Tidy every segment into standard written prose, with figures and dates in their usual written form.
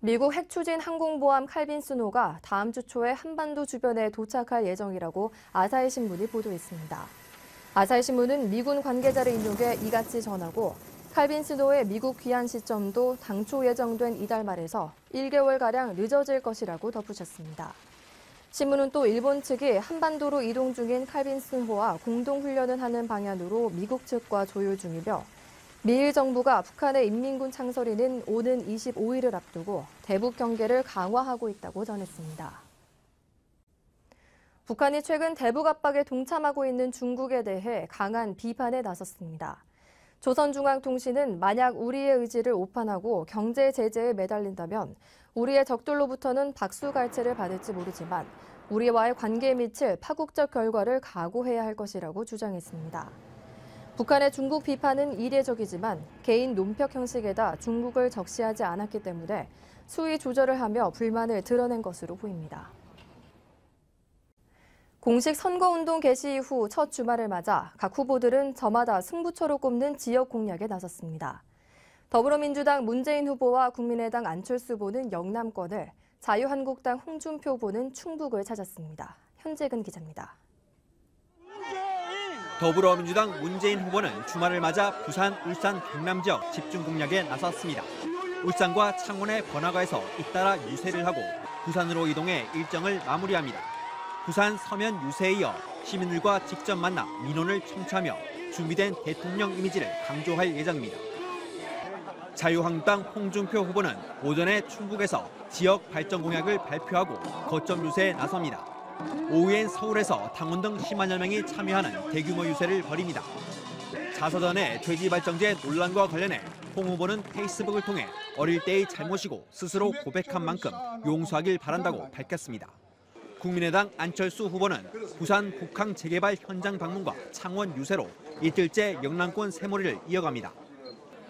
미국 핵추진 항공모함 칼빈 스노가 다음 주 초에 한반도 주변에 도착할 예정이라고 아사히 신문이 보도했습니다. 아사히 신문은 미군 관계자를 인용해 이같이 전하고 칼빈 스노의 미국 귀환 시점도 당초 예정된 이달 말에서 1개월가량 늦어질 것이라고 덧붙였습니다. 신문은 또 일본 측이 한반도로 이동 중인 칼빈 스노와 공동훈련을 하는 방안으로 미국 측과 조율 중이며 미일 정부가 북한의 인민군 창설일인 오는 25일을 앞두고 대북 경계를 강화하고 있다고 전했습니다. 북한이 최근 대북 압박에 동참하고 있는 중국에 대해 강한 비판에 나섰습니다. 조선중앙통신은 만약 우리의 의지를 오판하고 경제 제재에 매달린다면 우리의 적들로부터는 박수갈채를 받을지 모르지만 우리와의 관계에 미칠 파국적 결과를 각오해야 할 것이라고 주장했습니다. 북한의 중국 비판은 이례적이지만 개인 논평 형식에다 중국을 적시하지 않았기 때문에 수위 조절을 하며 불만을 드러낸 것으로 보입니다. 공식 선거운동 개시 이후 첫 주말을 맞아 각 후보들은 저마다 승부처로 꼽는 지역 공략에 나섰습니다. 더불어민주당 문재인 후보와 국민의당 안철수 후보는 영남권을, 자유한국당 홍준표 후보는 충북을 찾았습니다. 현재근 기자입니다. 더불어민주당 문재인 후보는 주말을 맞아 부산, 울산, 경남 지역 집중 공략에 나섰습니다. 울산과 창원의 번화가에서 잇따라 유세를 하고 부산으로 이동해 일정을 마무리합니다. 부산 서면 유세에 이어 시민들과 직접 만나 민원을 청취하며 준비된 대통령 이미지를 강조할 예정입니다. 자유한국당 홍준표 후보는 오전에 충북에서 지역 발전 공약을 발표하고 거점 유세에 나섭니다. 오후엔 서울에서 당원 등 10만여 명이 참여하는 대규모 유세를 벌입니다. 자서전의 돼지발정제 논란과 관련해 홍 후보는 페이스북을 통해 어릴 때의 잘못이고 스스로 고백한 만큼 용서하길 바란다고 밝혔습니다. 국민의당 안철수 후보는 부산 북항 재개발 현장 방문과 창원 유세로 이틀째 영남권 새몰이를 이어갑니다.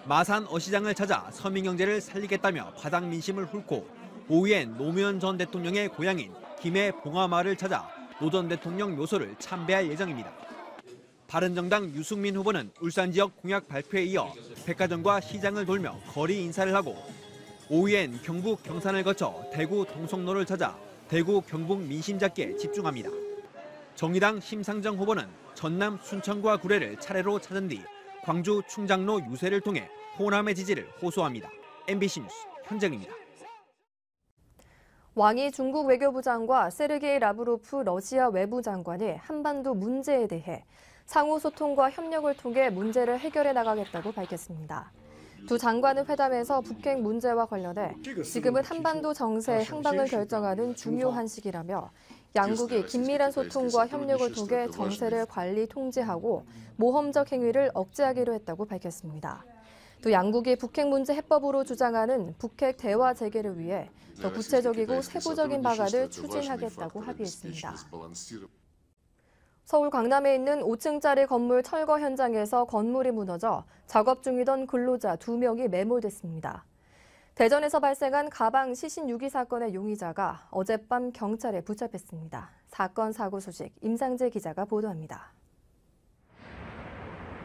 마산 어시장을 찾아 서민경제를 살리겠다며 바닥 민심을 훑고 오후엔 노무현 전 대통령의 고향인 김해 봉화마을을 찾아 노 전 대통령 묘소를 참배할 예정입니다. 바른정당 유승민 후보는 울산 지역 공약 발표에 이어 백화점과 시장을 돌며 거리 인사를 하고 오후엔 경북 경산을 거쳐 대구 동성로를 찾아 대구 경북 민심 잡기에 집중합니다. 정의당 심상정 후보는 전남 순천과 구례를 차례로 찾은 뒤 광주 충장로 유세를 통해 호남의 지지를 호소합니다. MBC 뉴스 현정입니다. 왕이 중국 외교부장과 세르게이 라브로프 러시아 외무장관이 한반도 문제에 대해 상호 소통과 협력을 통해 문제를 해결해 나가겠다고 밝혔습니다. 두 장관은 회담에서 북핵 문제와 관련해 지금은 한반도 정세의 향방을 결정하는 중요한 시기라며 양국이 긴밀한 소통과 협력을 통해 정세를 관리 통제하고 모험적 행위를 억제하기로 했다고 밝혔습니다. 또 양국이 북핵 문제 해법으로 주장하는 북핵 대화 재개를 위해 더 구체적이고 세부적인 방안을 추진하겠다고 합의했습니다. 서울 강남에 있는 5층짜리 건물 철거 현장에서 건물이 무너져 작업 중이던 근로자 2명이 매몰됐습니다. 대전에서 발생한 가방 시신 유기 사건의 용의자가 어젯밤 경찰에 붙잡혔습니다. 사건 사고 소식 임상재 기자가 보도합니다.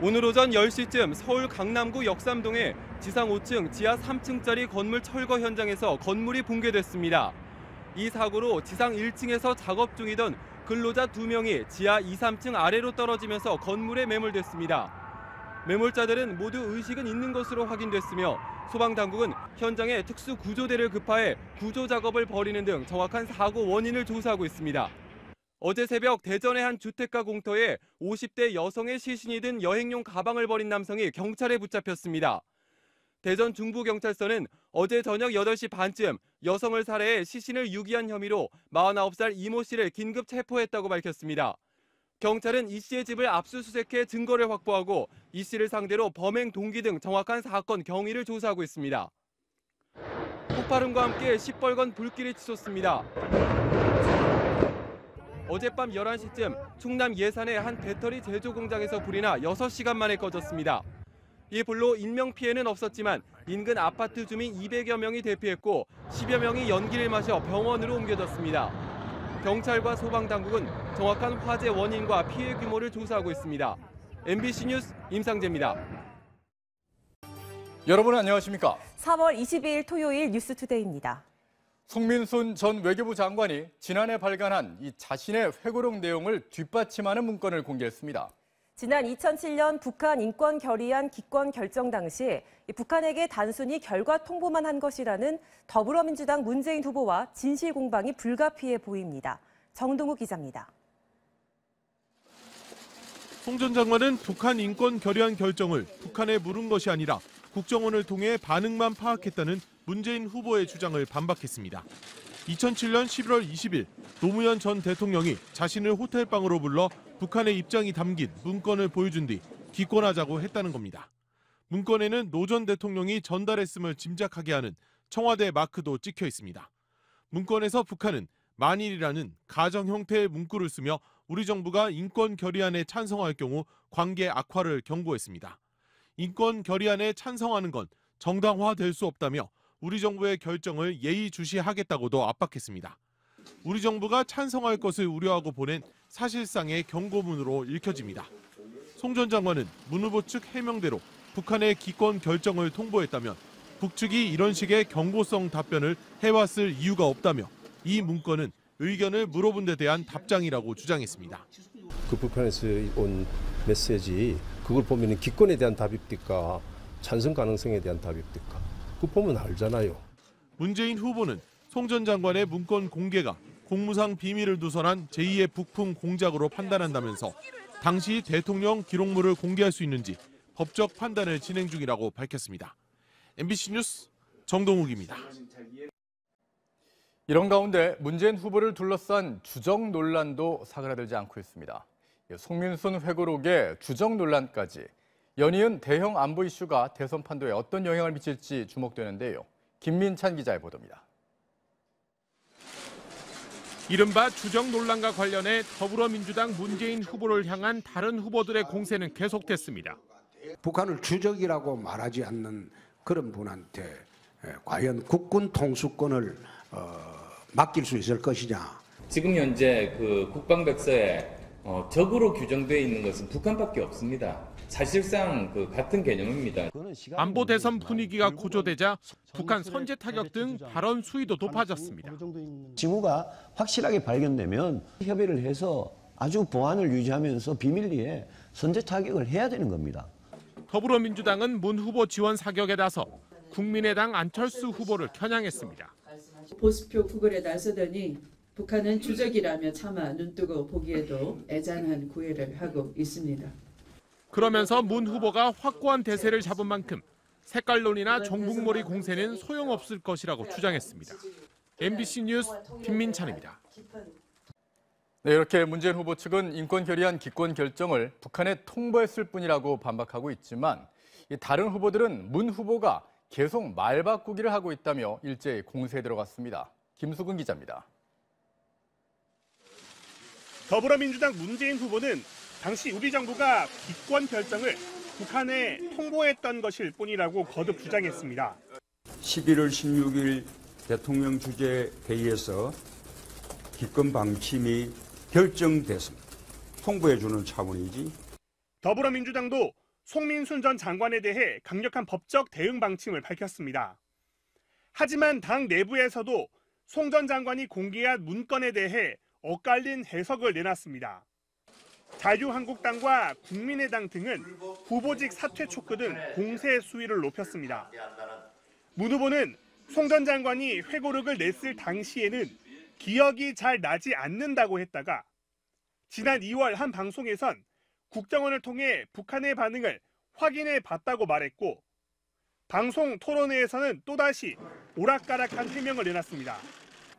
오늘 오전 10시쯤 서울 강남구 역삼동의 지상 5층, 지하 3층짜리 건물 철거 현장에서 건물이 붕괴됐습니다. 이 사고로 지상 1층에서 작업 중이던 근로자 2명이 지하 2, 3층 아래로 떨어지면서 건물에 매몰됐습니다. 매몰자들은 모두 의식은 있는 것으로 확인됐으며 소방당국은 현장에 특수구조대를 급파해 구조 작업을 벌이는 등 정확한 사고 원인을 조사하고 있습니다. 어제 새벽 대전의 한 주택가 공터에 50대 여성의 시신이 든 여행용 가방을 버린 남성이 경찰에 붙잡혔습니다. 대전 중부경찰서는 어제 저녁 8시 반쯤 여성을 살해해 시신을 유기한 혐의로 49살 이모 씨를 긴급 체포했다고 밝혔습니다. 경찰은 이 씨의 집을 압수수색해 증거를 확보하고 이 씨를 상대로 범행 동기 등 정확한 사건 경위를 조사하고 있습니다. 폭발음과 함께 시뻘건 불길이 치솟습니다. 어젯밤 11시쯤 충남 예산의 한 배터리 제조 공장에서 불이 나 6시간 만에 꺼졌습니다. 이 불로 인명피해는 없었지만 인근 아파트 주민 200여 명이 대피했고 10여 명이 연기를 마셔 병원으로 옮겨졌습니다. 경찰과 소방당국은 정확한 화재 원인과 피해 규모를 조사하고 있습니다. MBC 뉴스 임상재입니다. 여러분 안녕하십니까? 4월 22일 토요일 뉴스투데이입니다. 송민순 전 외교부 장관이 지난해 발간한 이 자신의 회고록 내용을 뒷받침하는 문건을 공개했습니다. 지난 2007년 북한 인권 결의안 기권 결정 당시 북한에게 단순히 결과 통보만 한 것이라는 더불어민주당 문재인 후보와 진실 공방이 불가피해 보입니다. 정동욱 기자입니다. 송 전 장관은 북한 인권 결의안 결정을 북한에 물은 것이 아니라 국정원을 통해 반응만 파악했다는 문재인 후보의 주장을 반박했습니다. 2007년 11월 20일 노무현 전 대통령이 자신을 호텔방으로 불러 북한의 입장이 담긴 문건을 보여준 뒤 기권하자고 했다는 겁니다. 문건에는 노 전 대통령이 전달했음을 짐작하게 하는 청와대 마크도 찍혀 있습니다. 문건에서 북한은 만일이라는 가정 형태의 문구를 쓰며 우리 정부가 인권 결의안에 찬성할 경우 관계 악화를 경고했습니다. 인권 결의안에 찬성하는 건 정당화될 수 없다며 우리 정부의 결정을 예의주시하겠다고도 압박했습니다. 우리 정부가 찬성할 것을 우려하고 보낸 사실상의 경고문으로 읽혀집니다. 송 전 장관은 문 후보 측 해명대로 북한의 기권 결정을 통보했다면 북측이 이런 식의 경고성 답변을 해왔을 이유가 없다며 이 문건은 의견을 물어본 데 대한 답장이라고 주장했습니다. 그 북한에서 온 메시지 그걸 보면 기권에 대한 답입니까? 찬성 가능성에 대한 답입니까? 그거 보면 알잖아요. 문재인 후보는 송 전 장관의 문건 공개가 공무상 비밀을 누설한 제2의 북풍 공작으로 판단한다면서 당시 대통령 기록물을 공개할 수 있는지 법적 판단을 진행 중이라고 밝혔습니다. MBC 뉴스 정동욱입니다. 이런 가운데 문재인 후보를 둘러싼 주적 논란도 사그라들지 않고 있습니다. 송민순 회고록의 주적 논란까지 연이은 대형 안보 이슈가 대선 판도에 어떤 영향을 미칠지 주목되는데요. 김민찬 기자의 보도입니다. 이른바 주적 논란과 관련해 더불어민주당 문재인 후보를 향한 다른 후보들의 공세는 계속됐습니다. 북한을 주적이라고 말하지 않는 그런 분한테 과연 국군 통수권을 맡길 수 있을 것이냐. 지금 현재 그 국방백서에 적으로 규정되어 있는 것은 북한밖에 없습니다. 사실상 그 같은 개념입니다. 안보 대선 분위기가 고조되자 북한 선제 타격 등 발언 수위도 높아졌습니다. 징후가 확실하게 발견되면 협의를 해서 아주 보안을 유지하면서 비밀리에 선제 타격을 해야 되는 겁니다. 더불어민주당은 문 후보 지원 사격에 나서 국민의당 안철수 후보를 겨냥했습니다. 보수표 구걸에 나서더니 북한은 주적이라며 차마 눈뜨고 보기에도 애잔한 구애를 하고 있습니다. 그러면서 문 후보가 확고한 대세를 잡은 만큼 색깔론이나 종북몰이 공세는 소용없을 것이라고 주장했습니다. MBC 뉴스 김민찬입니다. 네, 이렇게 문재인 후보 측은 인권 결의안 기권 결정을 북한에 통보했을 뿐이라고 반박하고 있지만 다른 후보들은 문 후보가 계속 말 바꾸기를 하고 있다며 일제히 공세에 들어갔습니다. 김수근 기자입니다. 더불어민주당 문재인 후보는 당시 우리 정부가 기권 결정을 북한에 통보했던 것일 뿐이라고 거듭 주장했습니다. 11월 16일 대통령 주재 회의에서 기권 방침이 결정됐습니다. 통보해주는 차원이지. 더불어민주당도 송민순 전 장관에 대해 강력한 법적 대응 방침을 밝혔습니다. 하지만 당 내부에서도 송 전 장관이 공개한 문건에 대해 엇갈린 해석을 내놨습니다. 자유한국당과 국민의당 등은 후보직 사퇴 촉구 등 공세 수위를 높였습니다. 문 후보는 송 전 장관이 회고록을 냈을 당시에는 기억이 잘 나지 않는다고 했다가 지난 2월 한 방송에선 국정원을 통해 북한의 반응을 확인해 봤다고 말했고 방송 토론회에서는 또다시 오락가락한 해명을 내놨습니다.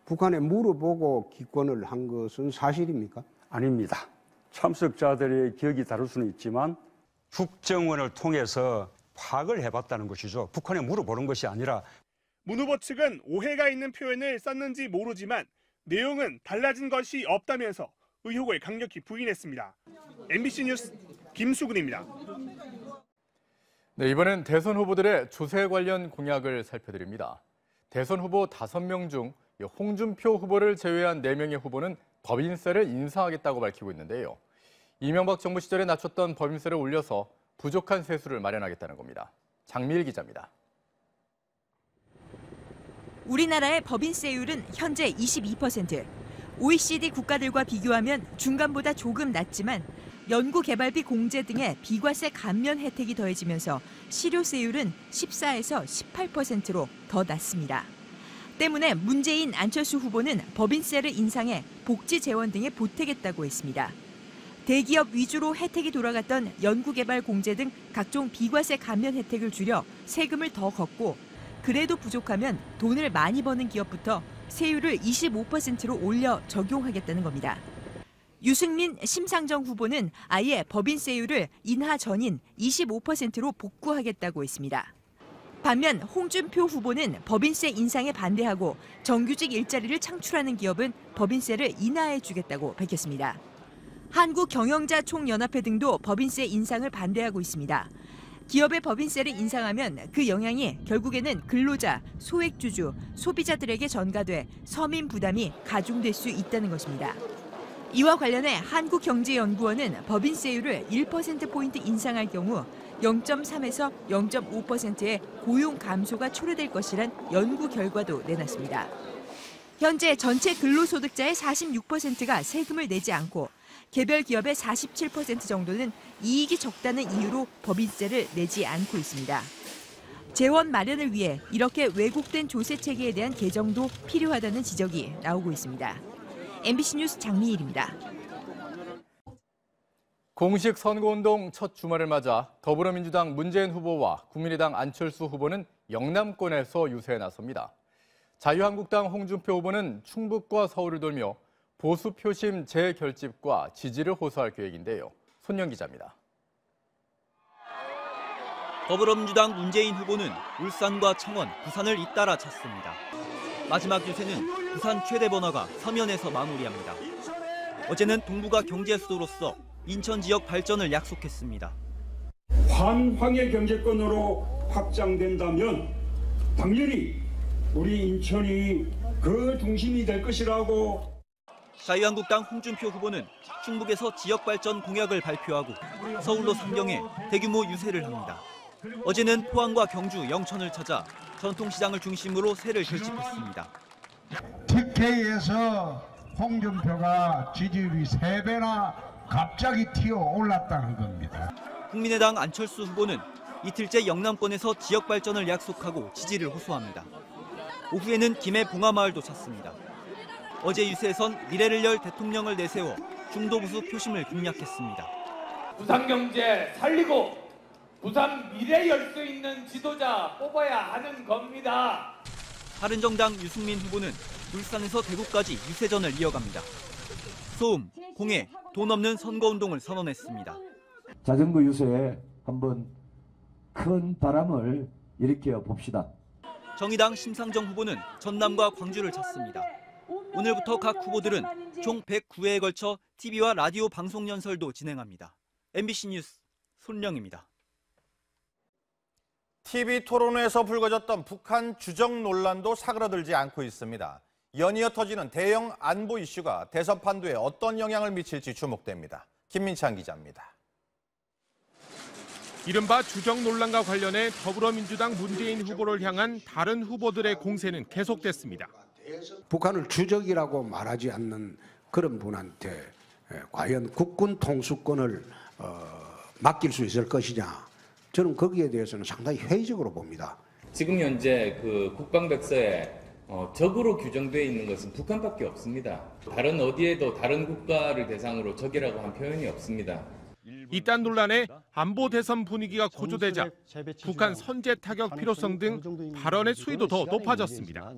북한에 물어보고 기권을 한 것은 사실입니까? 아닙니다. 참석자들의 기억이 다를 수는 있지만 국정원을 통해서 파악을 해봤다는 것이죠. 북한에 물어보는 것이 아니라. 문 후보 측은 오해가 있는 표현을 썼는지 모르지만 내용은 달라진 것이 없다면서 의혹을 강력히 부인했습니다. MBC 뉴스 김수근입니다. 네, 이번엔 대선 후보들의 조세 관련 공약을 살펴드립니다. 대선 후보 5명 중 홍준표 후보를 제외한 4명의 후보는 법인세를 인상하겠다고 밝히고 있는데요. 이명박 정부 시절에 낮췄던 법인세를 올려서 부족한 세수를 마련하겠다는 겁니다. 장미일 기자입니다. 우리나라의 법인세율은 현재 22%. OECD 국가들과 비교하면 중간보다 조금 낮지만 연구개발비 공제 등의 비과세 감면 혜택이 더해지면서 실효세율은 14에서 18%로 더 낮습니다. 때문에 문재인, 안철수 후보는 법인세를 인상해 복지 재원 등에 보태겠다고 했습니다. 대기업 위주로 혜택이 돌아갔던 연구개발 공제 등 각종 비과세 감면 혜택을 줄여 세금을 더 걷고 그래도 부족하면 돈을 많이 버는 기업부터 세율을 25%로 올려 적용하겠다는 겁니다. 유승민, 심상정 후보는 아예 법인세율을 인하 전인 25%로 복구하겠다고 했습니다. 반면 홍준표 후보는 법인세 인상에 반대하고 정규직 일자리를 창출하는 기업은 법인세를 인하해 주겠다고 밝혔습니다. 한국경영자총연합회 등도 법인세 인상을 반대하고 있습니다. 기업의 법인세를 인상하면 그 영향이 결국에는 근로자, 소액주주, 소비자들에게 전가돼 서민 부담이 가중될 수 있다는 것입니다. 이와 관련해 한국경제연구원은 법인세율을 1%포인트 인상할 경우 0.3에서 0.5%의 고용 감소가 초래될 것이란 연구 결과도 내놨습니다. 현재 전체 근로소득자의 46%가 세금을 내지 않고 개별 기업의 47% 정도는 이익이 적다는 이유로 법인세를 내지 않고 있습니다. 재원 마련을 위해 이렇게 왜곡된 조세 체계에 대한 개정도 필요하다는 지적이 나오고 있습니다. MBC 뉴스 장미일입니다. 공식 선거운동 첫 주말을 맞아 더불어민주당 문재인 후보와 국민의당 안철수 후보는 영남권에서 유세에 나섭니다. 자유한국당 홍준표 후보는 충북과 서울을 돌며 보수 표심 재결집과 지지를 호소할 계획인데요. 손영 기자입니다. 더불어민주당 문재인 후보는 울산과 창원, 부산을 잇따라 찾습니다. 마지막 유세는 부산 최대 번화가 서면에서 마무리합니다. 어제는 동부가 경제 수도로서 인천 지역 발전을 약속했습니다. 환황의 경제권으로 확장된다면 당연히 우리 인천이 그 중심이 될 것이라고. 자유한국당 홍준표 후보는 충북에서 지역 발전 공약을 발표하고 서울로 상경해 대규모 유세를 합니다. 어제는 포항과 경주, 영천을 찾아 전통시장을 중심으로 세를 결집했습니다. TK에서 홍준표가 지지율이 3배나 갑자기 튀어 올랐다는 겁니다. 국민의당 안철수 후보는 이틀째 영남권에서 지역 발전을 약속하고 지지를 호소합니다. 오후에는 김해 봉화마을도 찾습니다. 어제 유세에선 미래를 열 대통령을 내세워 중도보수 표심을 공략했습니다. 부산 경제 살리고 부산 미래 열 수 있는 지도자 뽑아야 하는 겁니다. 바른정당 유승민 후보는 울산에서 대구까지 유세전을 이어갑니다. 소음, 공해, 돈 없는 선거운동을 선언했습니다. 자전거 유세에 한번 큰 바람을 일으켜 봅시다. 정의당 심상정 후보는 전남과 광주를 찾습니다. 오늘부터 각 후보들은 총 109회에 걸쳐 TV와 라디오 방송 연설도 진행합니다. MBC 뉴스 손령입니다. TV 토론회에서 불거졌던 북한 주적 논란도 사그라들지 않고 있습니다. 연이어 터지는 대형 안보 이슈가 대선 판도에 어떤 영향을 미칠지 주목됩니다. 김민찬 기자입니다. 이른바 주적 논란과 관련해 더불어민주당 문재인 후보를 향한 다른 후보들의 공세는 계속됐습니다. 북한을 주적이라고 말하지 않는 그런 분한테 과연 국군 통수권을 맡길 수 있을 것이냐, 저는 거기에 대해서는 상당히 회의적으로 봅니다. 지금 현재 그 국방백서에 적으로 규정되어 있는 것은 북한밖에 없습니다. 다른 어디에도 다른 국가를 대상으로 적이라고 한 표현이 없습니다. 이딴 논란에 안보 대선 분위기가 고조되자 북한 선제 타격 필요성 등 발언의 수위도 더 높아졌습니다.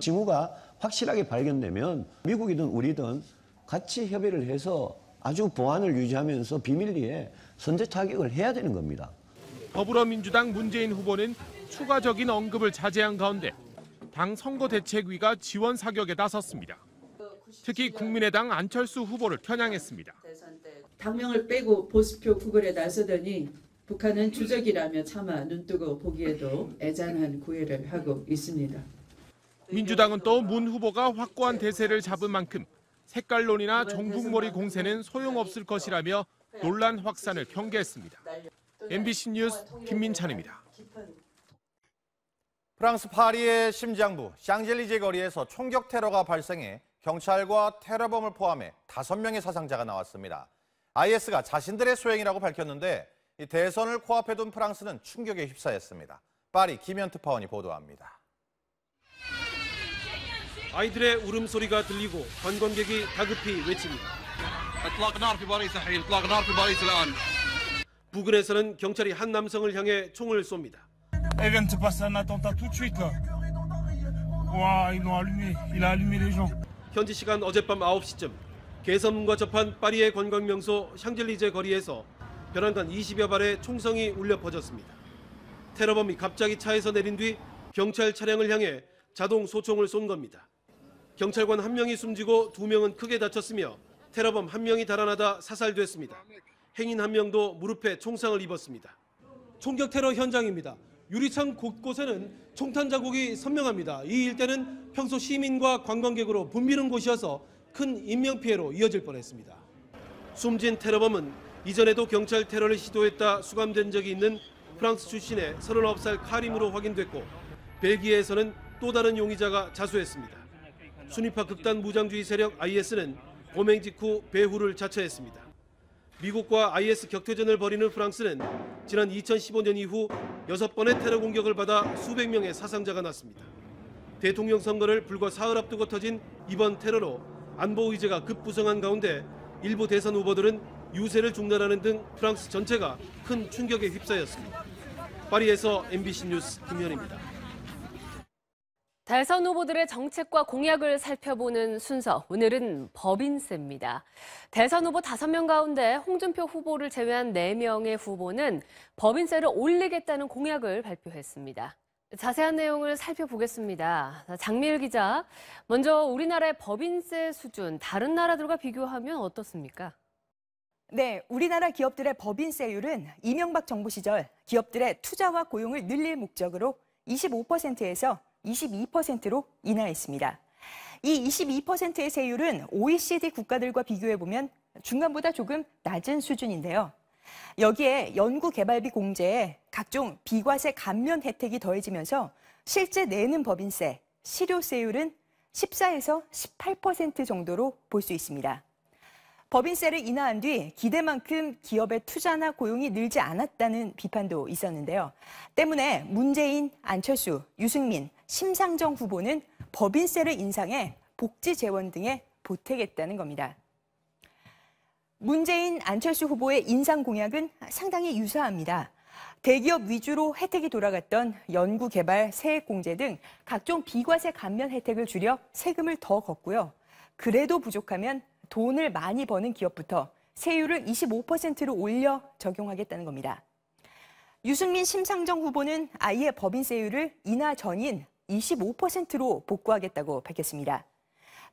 징후가 확실하게 발견되면 미국이든 우리든 같이 협의를 해서 아주 보안을 유지하면서 비밀리에 선제 타격을 해야 되는 겁니다. 더불어민주당 문재인 후보는 추가적인 언급을 자제한 가운데 당 선거대책위가 지원 사격에 나섰습니다. 특히 국민의당 안철수 후보를 겨냥했습니다. 당명을 빼고 보수표 구걸에 나서더니 북한은 주적이라며 차마 눈뜨고 보기에도 애잔한 구애를 하고 있습니다. 민주당은 또 문 후보가 확고한 대세를 잡은 만큼 색깔론이나 종북몰이 공세는 소용없을 것이라며 논란 확산을 경계했습니다. MBC 뉴스 김민찬입니다. 프랑스 파리의 심장부 샹젤리제 거리에서 총격 테러가 발생해 경찰과 테러범을 포함해 5명의 사상자가 나왔습니다. IS가 자신들의 소행이라고 밝혔는데 이 대선을 코앞에 둔 프랑스는 충격에 휩싸였습니다. 파리 김현 특파원이 보도합니다. 아이들의 울음소리가 들리고 관광객이 다급히 외칩니다. 부근에서는 경찰이 한 남성을 향해 총을 쏩니다. 현지 시간 어젯밤 9시쯤 개선문과 접한 파리의 관광명소 샹젤리제 거리에서 벼랑간 20여 발의 총성이 울려 퍼졌습니다. 테러범이 갑자기 차에서 내린 뒤 경찰 차량을 향해 자동 소총을 쏜 겁니다. 경찰관 1명이 숨지고 2명은 크게 다쳤으며 테러범 1명이 달아나다 사살됐습니다. 행인 1명도 무릎에 총상을 입었습니다. 총격 테러 현장입니다. 유리창 곳곳에는 총탄 자국이 선명합니다. 이 일대는 평소 시민과 관광객으로 붐비는 곳이어서 큰 인명피해로 이어질 뻔했습니다. 숨진 테러범은 이전에도 경찰 테러를 시도했다 수감된 적이 있는 프랑스 출신의 39살 카림으로 확인됐고 벨기에에서는 또 다른 용의자가 자수했습니다. 순위파 극단 무장주의 세력 IS는 범행 직후 배후를 자처했습니다. 미국과 IS 격퇴전을 벌이는 프랑스는 지난 2015년 이후 6번의 테러 공격을 받아 수백 명의 사상자가 났습니다. 대통령 선거를 불과 사흘 앞두고 터진 이번 테러로 안보 의제가 급부성한 가운데 일부 대선 후보들은 유세를 중단하는 등 프랑스 전체가 큰 충격에 휩싸였습니다. 파리에서 MBC 뉴스 김현입니다. 대선 후보들의 정책과 공약을 살펴보는 순서, 오늘은 법인세입니다. 대선 후보 5명 가운데 홍준표 후보를 제외한 4명의 후보는 법인세를 올리겠다는 공약을 발표했습니다. 자세한 내용을 살펴보겠습니다. 장미일 기자, 먼저 우리나라의 법인세 수준, 다른 나라들과 비교하면 어떻습니까? 네, 우리나라 기업들의 법인세율은 이명박 정부 시절 기업들의 투자와 고용을 늘릴 목적으로 25%에서 22%로 인하했습니다. 이 22%의 세율은 OECD 국가들과 비교해보면 중간보다 조금 낮은 수준인데요. 여기에 연구개발비 공제에 각종 비과세 감면 혜택이 더해지면서 실제 내는 법인세, 실효세율은 14에서 18% 정도로 볼 수 있습니다. 법인세를 인하한 뒤 기대만큼 기업의 투자나 고용이 늘지 않았다는 비판도 있었는데요. 때문에 문재인, 안철수, 유승민, 심상정 후보는 법인세를 인상해 복지 재원 등에 보태겠다는 겁니다. 문재인, 안철수 후보의 인상 공약은 상당히 유사합니다. 대기업 위주로 혜택이 돌아갔던 연구개발, 세액공제 등 각종 비과세 감면 혜택을 줄여 세금을 더 걷고요. 그래도 부족하면 돈을 많이 버는 기업부터 세율을 25%로 올려 적용하겠다는 겁니다. 유승민, 심상정 후보는 아예 법인세율을 인하 전인 25%로 복구하겠다고 밝혔습니다.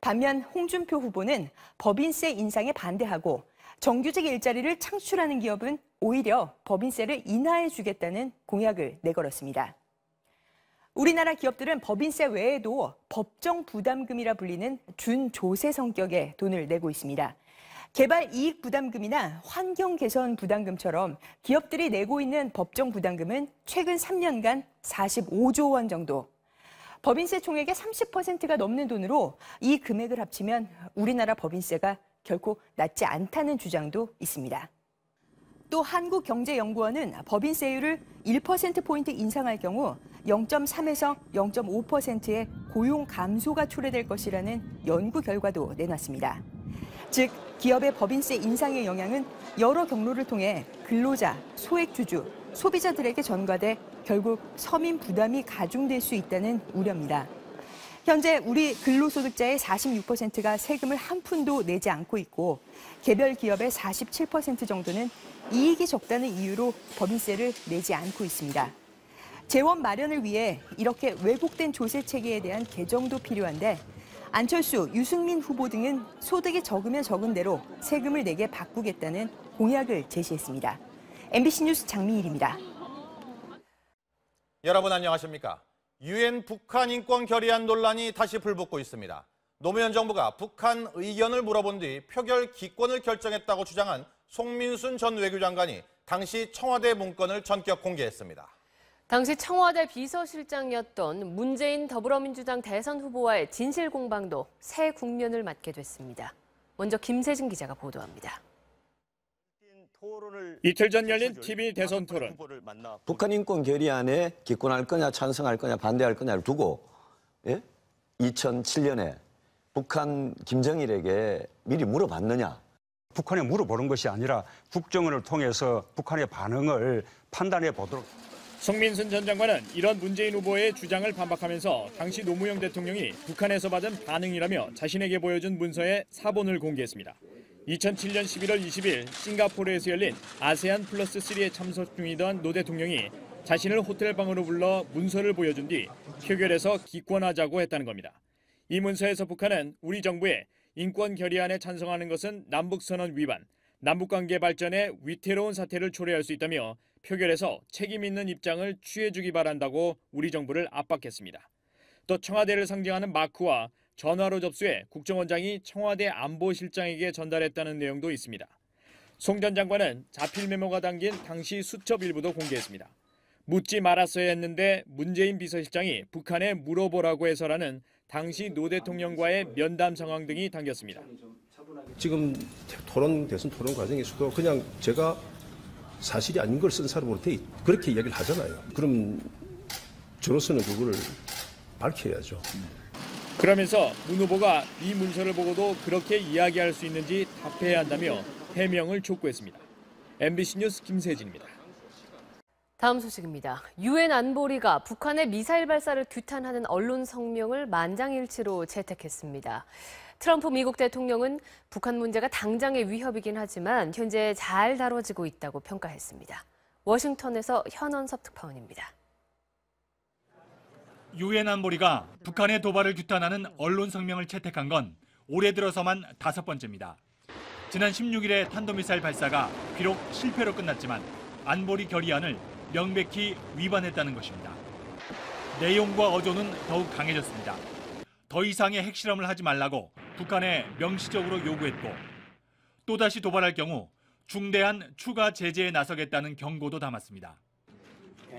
반면 홍준표 후보는 법인세 인상에 반대하고 정규직 일자리를 창출하는 기업은 오히려 법인세를 인하해 주겠다는 공약을 내걸었습니다. 우리나라 기업들은 법인세 외에도 법정 부담금이라 불리는 준조세 성격의 돈을 내고 있습니다. 개발 이익 부담금이나 환경 개선 부담금처럼 기업들이 내고 있는 법정 부담금은 최근 3년간 45조 원 정도. 법인세 총액의 30%가 넘는 돈으로 이 금액을 합치면 우리나라 법인세가 결코 낮지 않다는 주장도 있습니다. 또 한국경제연구원은 법인세율을 1%포인트 인상할 경우 0.3에서 0.5%의 고용 감소가 초래될 것이라는 연구 결과도 내놨습니다. 즉, 기업의 법인세 인상의 영향은 여러 경로를 통해 근로자, 소액주주, 소비자들에게 전가돼 결국 서민 부담이 가중될 수 있다는 우려입니다. 현재 우리 근로소득자의 46%가 세금을 한 푼도 내지 않고 있고 개별 기업의 47% 정도는 이익이 적다는 이유로 법인세를 내지 않고 있습니다. 재원 마련을 위해 이렇게 왜곡된 조세 체계에 대한 개정도 필요한데 안철수, 유승민 후보 등은 소득이 적으면 적은 대로 세금을 내게 바꾸겠다는 공약을 제시했습니다. MBC 뉴스 장미일입니다. 여러분 안녕하십니까? 유엔 북한 인권 결의안 논란이 다시 불붙고 있습니다. 노무현 정부가 북한 의견을 물어본 뒤 표결 기권을 결정했다고 주장한 송민순 전 외교장관이 당시 청와대 문건을 전격 공개했습니다. 당시 청와대 비서실장이었던 문재인 더불어민주당 대선 후보와의 진실 공방도 새 국면을 맞게 됐습니다. 먼저 김세진 기자가 보도합니다. 이틀 전 열린 TV 대선 토론. 북한 인권 결의안에 기권할 거냐 찬성할 거냐 반대할 거냐를 두고 2007년에 북한 김정일에게 미리 물어봤느냐. 북한에 물어보는 것이 아니라 국정원을 통해서 북한의 반응을 판단해 보도록. 송민순 전 장관은 이런 문재인 후보의 주장을 반박하면서 당시 노무현 대통령이 북한에서 받은 반응이라며 자신에게 보여준 문서의 사본을 공개했습니다. 2007년 11월 20일 싱가포르에서 열린 아세안 플러스 3에 참석 중이던 노 대통령이 자신을 호텔방으로 불러 문서를 보여준 뒤 표결에서 기권하자고 했다는 겁니다. 이 문서에서 북한은 우리 정부의 인권 결의안에 찬성하는 것은 남북선언 위반, 남북관계 발전에 위태로운 사태를 초래할 수 있다며 표결에서 책임 있는 입장을 취해주기 바란다고 우리 정부를 압박했습니다. 또 청와대를 상징하는 마크와 전화로 접수해 국정원장이 청와대 안보실장에게 전달했다는 내용도 있습니다. 송 전 장관은 자필 메모가 담긴 당시 수첩 일부도 공개했습니다. 묻지 말았어야 했는데 문재인 비서실장이 북한에 물어보라고 해서라는 당시 노 대통령과의 면담 상황 등이 담겼습니다. 지금 대선 토론 과정에서도 그냥 제가 사실이 아닌 걸 쓴 사람으로 그렇게 이야기를 하잖아요. 그럼 저로서는 그걸 밝혀야죠. 그러면서 문 후보가 이 문서를 보고도 그렇게 이야기할 수 있는지 답해야 한다며 해명을 촉구했습니다. MBC 뉴스 김세진입니다. 다음 소식입니다. 유엔 안보리가 북한의 미사일 발사를 규탄하는 언론 성명을 만장일치로 채택했습니다. 트럼프 미국 대통령은 북한 문제가 당장의 위협이긴 하지만 현재 잘 다뤄지고 있다고 평가했습니다. 워싱턴에서 현원섭 특파원입니다. 유엔 안보리가 북한의 도발을 규탄하는 언론 성명을 채택한 건 올해 들어서만 5번째입니다. 지난 16일의 탄도미사일 발사가 비록 실패로 끝났지만 안보리 결의안을 명백히 위반했다는 것입니다. 내용과 어조는 더욱 강해졌습니다. 더 이상의 핵실험을 하지 말라고 북한에 명시적으로 요구했고 또다시 도발할 경우 중대한 추가 제재에 나서겠다는 경고도 담았습니다.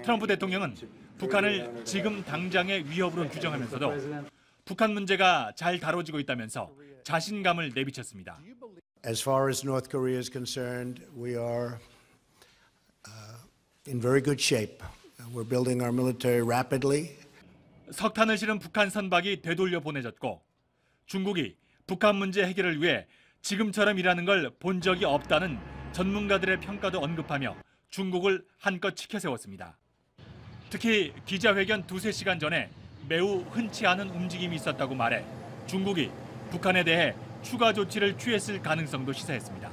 트럼프 대통령은 북한을 지금 당장의 위협으로 규정하면서도 북한 문제가 잘 다뤄지고 있다면서 자신감을 내비쳤습니다. As far as North Korea is concerned, we are in very good shape. We're building our military rapidly. 석탄을 실은 북한 선박이 되돌려 보내졌고 중국이 북한 문제 해결을 위해 지금처럼 일하는 걸 본 적이 없다는 전문가들의 평가도 언급하며 중국을 한껏 치켜세웠습니다. 특히 기자회견 2-3시간 전에 매우 흔치 않은 움직임이 있었다고 말해 중국이 북한에 대해 추가 조치를 취했을 가능성도 시사했습니다.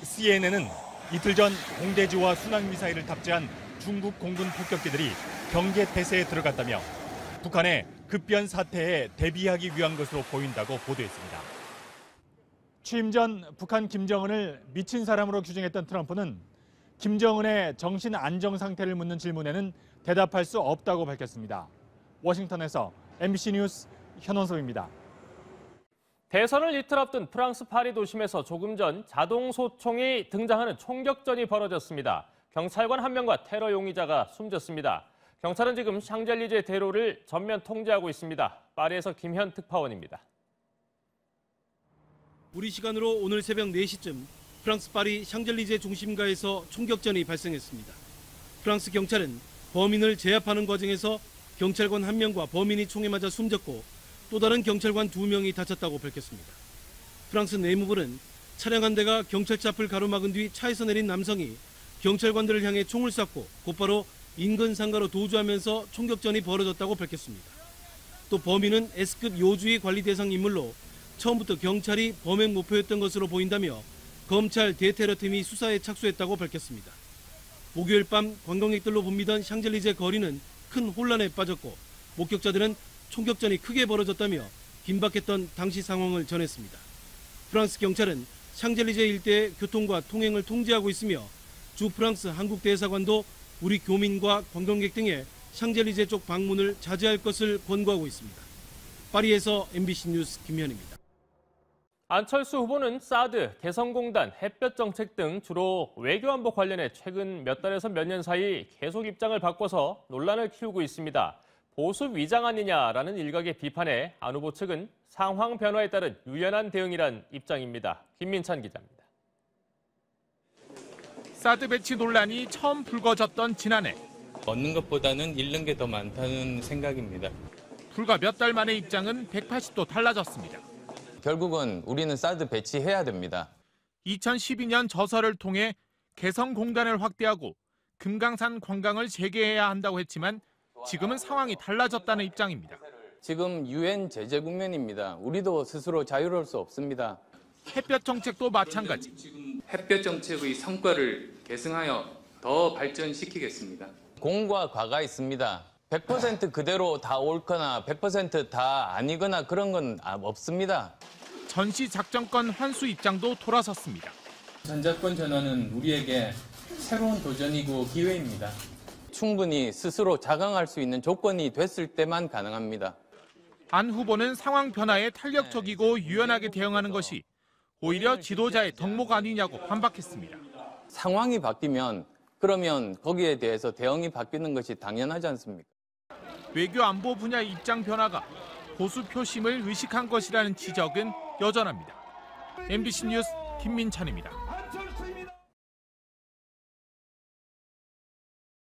CNN은 이틀 전 공대지와 순항미사일을 탑재한 중국 공군 폭격기들이 경계 태세에 들어갔다며 북한의 급변 사태에 대비하기 위한 것으로 보인다고 보도했습니다. 취임 전 북한 김정은을 미친 사람으로 규정했던 트럼프는 김정은의 정신 안정 상태를 묻는 질문에는 대답할 수 없다고 밝혔습니다. 워싱턴에서 MBC 뉴스 현원섭입니다. 대선을 이틀 앞둔 프랑스 파리 도심에서 조금 전 자동소총이 등장하는 총격전이 벌어졌습니다. 경찰관 1명과 테러 용의자가 숨졌습니다. 경찰은 지금 샹젤리제 대로를 전면 통제하고 있습니다. 파리에서 김현 특파원입니다. 우리 시간으로 오늘 새벽 4시쯤 프랑스 파리 샹젤리제 중심가에서 총격전이 발생했습니다. 프랑스 경찰은 범인을 제압하는 과정에서 경찰관 1명과 범인이 총에 맞아 숨졌고 또 다른 경찰관 2명이 다쳤다고 밝혔습니다. 프랑스 내무부는 차량 한 대가 경찰차 앞을 가로막은 뒤 차에서 내린 남성이 경찰관들을 향해 총을 쐈고 곧바로 인근 상가로 도주하면서 총격전이 벌어졌다고 밝혔습니다. 또 범인은 S급 요주의 관리 대상 인물로 처음부터 경찰이 범행 목표였던 것으로 보인다며 검찰 대테러팀이 수사에 착수했다고 밝혔습니다. 목요일 밤 관광객들로 붐비던 샹젤리제 거리는 큰 혼란에 빠졌고 목격자들은 총격전이 크게 벌어졌다며 긴박했던 당시 상황을 전했습니다. 프랑스 경찰은 샹젤리제 일대의 교통과 통행을 통제하고 있으며 주 프랑스 한국 대사관도 우리 교민과 관광객 등의 샹젤리제 쪽 방문을 자제할 것을 권고하고 있습니다. 파리에서 MBC 뉴스 김현입니다. 안철수 후보는 사드, 개성공단, 햇볕 정책 등 주로 외교안보 관련해 최근 몇 달에서 몇 년 사이 계속 입장을 바꿔서 논란을 키우고 있습니다. 보수 위장 아니냐라는 일각의 비판에 안 후보 측은 상황 변화에 따른 유연한 대응이란 입장입니다. 김민찬 기자입니다. 사드 배치 논란이 처음 불거졌던 지난해. 얻는 것보다는 잃는 게 더 많다는 생각입니다. 불과 몇 달 만에 입장은 180도 달라졌습니다. 결국은 우리는 사드 배치해야 됩니다. 2012년 저서를 통해 개성공단을 확대하고 금강산 관광을 재개해야 한다고 했지만 지금은 상황이 달라졌다는 입장입니다. 지금 유엔 제재 국면입니다. 우리도 스스로 자유로울 수 없습니다. 햇볕 정책도 마찬가지. 햇볕 정책의 성과를 계승하여 더 발전시키겠습니다. 공과 과가 있습니다. 100% 그대로 다 옳거나 100% 다 아니거나 그런 건 없습니다. 전시 작전권 환수 입장도 돌아섰습니다. 전자권 전환은 우리에게 새로운 도전이고 기회입니다. 충분히 스스로 자강할 수 있는 조건이 됐을 때만 가능합니다. 안 후보는 상황 변화에 탄력적이고 유연하게 대응하는 것이 오히려 지도자의 덕목 아니냐고 반박했습니다. 상황이 바뀌면 그러면 거기에 대해서 대응이 바뀌는 것이 당연하지 않습니까? 외교 안보 분야의 입장 변화가 보수 표심을 의식한 것이라는 지적은 여전합니다. MBC 뉴스 김민찬입니다.